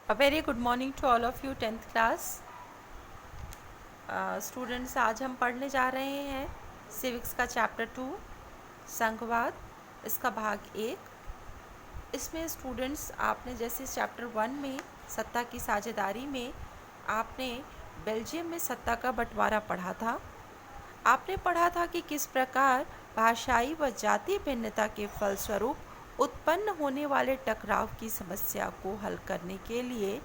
A very good morning to all of you 10th class students. आज हम पढ़ने जा रहे हैं सिविक्स का चैप्टर 2 संघवाद, इसका भाग 1। इसमें स्टूडेंट्स आपने जैसे चैप्टर 1 में सत्ता की साझेदारी में आपने बेल्जियम में सत्ता का बंटवारा पढ़ा था। आपने पढ़ा था कि किस प्रकार भाषाई व जातीय भिन्नता के फलस्वरूप उत्पन्न होने वाले टकराव की समस्या को हल करने के लिए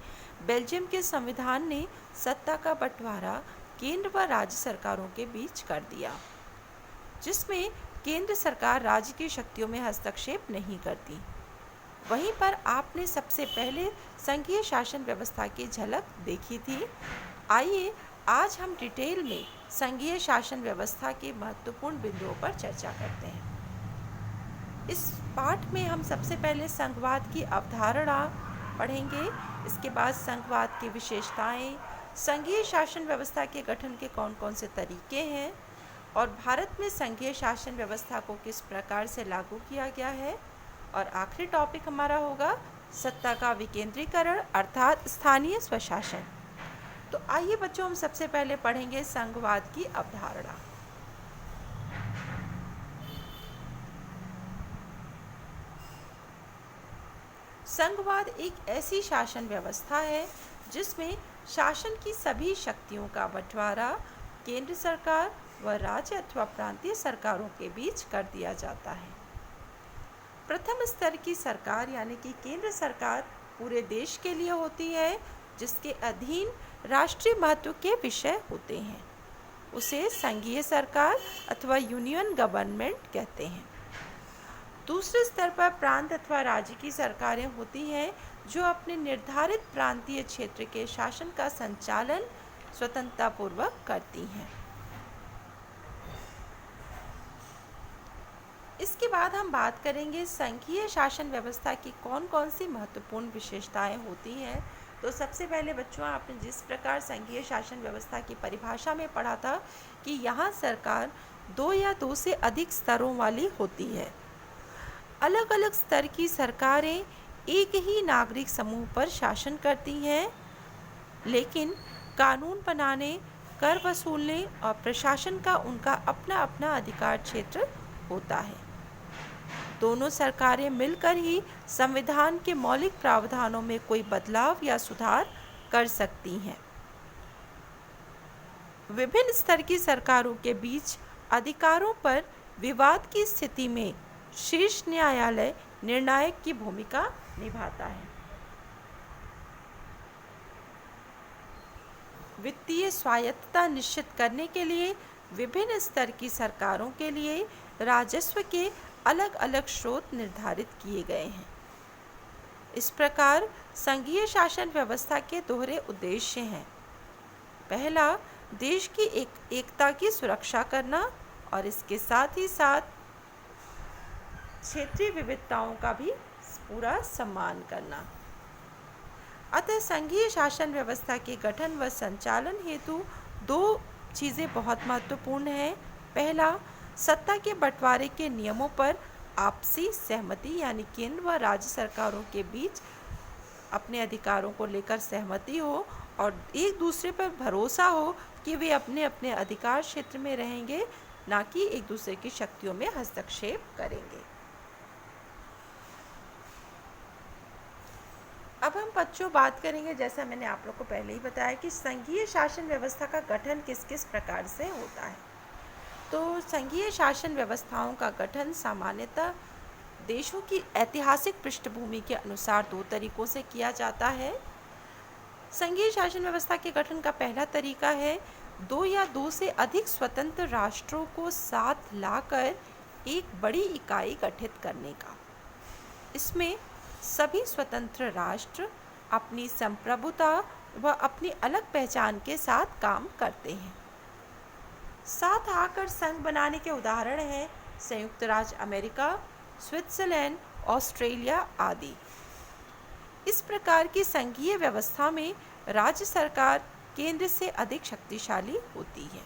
बेल्जियम के संविधान ने सत्ता का बंटवारा केंद्र व राज्य सरकारों के बीच कर दिया, जिसमें केंद्र सरकार राज्य की शक्तियों में हस्तक्षेप नहीं करती। वहीं पर आपने सबसे पहले संघीय शासन व्यवस्था की झलक देखी थी। आइए आज हम डिटेल में संघीय शासन व्यवस्था के महत्वपूर्ण बिंदुओं पर चर्चा करते हैं। इस पाठ में हम सबसे पहले संघवाद की अवधारणा पढ़ेंगे, इसके बाद संघवाद की विशेषताएं, संघीय शासन व्यवस्था के गठन के कौन कौन से तरीके हैं और भारत में संघीय शासन व्यवस्था को किस प्रकार से लागू किया गया है, और आखिरी टॉपिक हमारा होगा सत्ता का विकेंद्रीकरण अर्थात स्थानीय स्वशासन। तो आइए बच्चों, हम सबसे पहले पढ़ेंगे संघवाद की अवधारणा। संघवाद एक ऐसी शासन व्यवस्था है जिसमें शासन की सभी शक्तियों का बंटवारा केंद्र सरकार व राज्य अथवा प्रांतीय सरकारों के बीच कर दिया जाता है। प्रथम स्तर की सरकार यानी कि केंद्र सरकार पूरे देश के लिए होती है, जिसके अधीन राष्ट्रीय महत्व के विषय होते हैं। उसे संघीय सरकार अथवा यूनियन गवर्नमेंट कहते हैं। दूसरे स्तर पर प्रांत अथवा राज्य की सरकारें होती हैं जो अपने निर्धारित प्रांतीय क्षेत्र के शासन का संचालन स्वतंत्रतापूर्वक करती हैं। इसके बाद हम बात करेंगे संघीय शासन व्यवस्था की कौन कौन सी महत्वपूर्ण विशेषताएं होती हैं। तो सबसे पहले बच्चों, आपने जिस प्रकार संघीय शासन व्यवस्था की परिभाषा में पढ़ा था कि यहाँ सरकार 2 या 2 से अधिक स्तरों वाली होती है। अलग अलग स्तर की सरकारें एक ही नागरिक समूह पर शासन करती हैं, लेकिन कानून बनाने, कर वसूलने और प्रशासन का उनका अपना अपना अधिकार क्षेत्र होता है। दोनों सरकारें मिलकर ही संविधान के मौलिक प्रावधानों में कोई बदलाव या सुधार कर सकती हैं। विभिन्न स्तर की सरकारों के बीच अधिकारों पर विवाद की स्थिति में शीर्ष न्यायालय निर्णायक की भूमिका निभाता है। वित्तीय स्वायत्तता निश्चित करने के लिए विभिन्न स्तर की सरकारों के लिए राजस्व के अलग अलग स्रोत निर्धारित किए गए हैं। इस प्रकार संघीय शासन व्यवस्था के दोहरे उद्देश्य हैं। पहला, देश की एकता की सुरक्षा करना और इसके साथ ही साथ क्षेत्रीय विविधताओं का भी पूरा सम्मान करना। अतः संघीय शासन व्यवस्था के गठन व संचालन हेतु 2 चीज़ें बहुत महत्वपूर्ण हैं। पहला, सत्ता के बंटवारे के नियमों पर आपसी सहमति यानी केंद्र व राज्य सरकारों के बीच अपने अधिकारों को लेकर सहमति हो और एक दूसरे पर भरोसा हो कि वे अपने अपने अधिकार क्षेत्र में रहेंगे, ना कि एक दूसरे की शक्तियों में हस्तक्षेप करेंगे। अब हम बच्चों बात करेंगे, जैसा मैंने आप लोग को पहले ही बताया, कि संघीय शासन व्यवस्था का गठन किस किस प्रकार से होता है। तो संघीय शासन व्यवस्थाओं का गठन सामान्यतः देशों की ऐतिहासिक पृष्ठभूमि के अनुसार 2 तरीकों से किया जाता है। संघीय शासन व्यवस्था के गठन का पहला तरीका है 2 या 2 से अधिक स्वतंत्र राष्ट्रों को साथ लाकर एक बड़ी इकाई गठित करने का। इसमें सभी स्वतंत्र राष्ट्र अपनी संप्रभुता व अपनी अलग पहचान के साथ काम करते हैं। साथ आकर संघ बनाने के उदाहरण हैं संयुक्त राज्य अमेरिका, स्विट्जरलैंड, ऑस्ट्रेलिया आदि। इस प्रकार की संघीय व्यवस्था में राज्य सरकार केंद्र से अधिक शक्तिशाली होती है।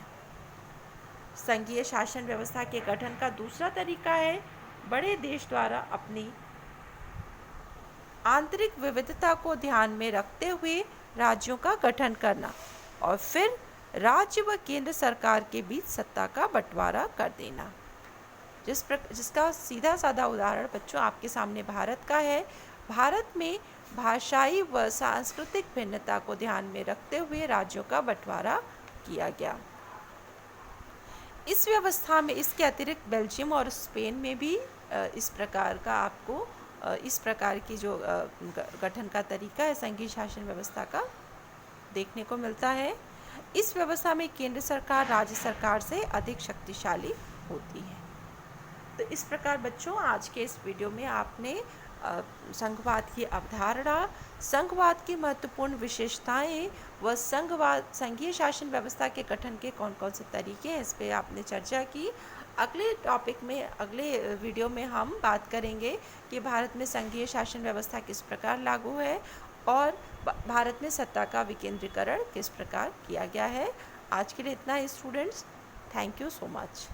संघीय शासन व्यवस्था के गठन का दूसरा तरीका है बड़े देश द्वारा अपनी आंतरिक विविधता को ध्यान में रखते हुए राज्यों का गठन करना और फिर राज्य व केंद्र सरकार के बीच सत्ता का बंटवारा कर देना। जिसका सीधा साधा उदाहरण बच्चों आपके सामने भारत का है। भारत में भाषाई व सांस्कृतिक भिन्नता को ध्यान में रखते हुए राज्यों का बंटवारा किया गया। इस व्यवस्था में इसके अतिरिक्त बेल्जियम और स्पेन में भी इस प्रकार का आपको इस प्रकार की जो गठन का तरीका है संघीय शासन व्यवस्था का देखने को मिलता है। इस व्यवस्था में केंद्र सरकार राज्य सरकार से अधिक शक्तिशाली होती है। तो इस प्रकार बच्चों आज के इस वीडियो में आपने संघवाद की अवधारणा, संघवाद की महत्वपूर्ण विशेषताएं व संघीय शासन व्यवस्था के गठन के कौन कौन से तरीके हैं इस पे आपने चर्चा की। अगले टॉपिक में अगले वीडियो में हम बात करेंगे कि भारत में संघीय शासन व्यवस्था किस प्रकार लागू है और भारत में सत्ता का विकेंद्रीकरण किस प्रकार किया गया है। आज के लिए इतना ही students. Thank you so much.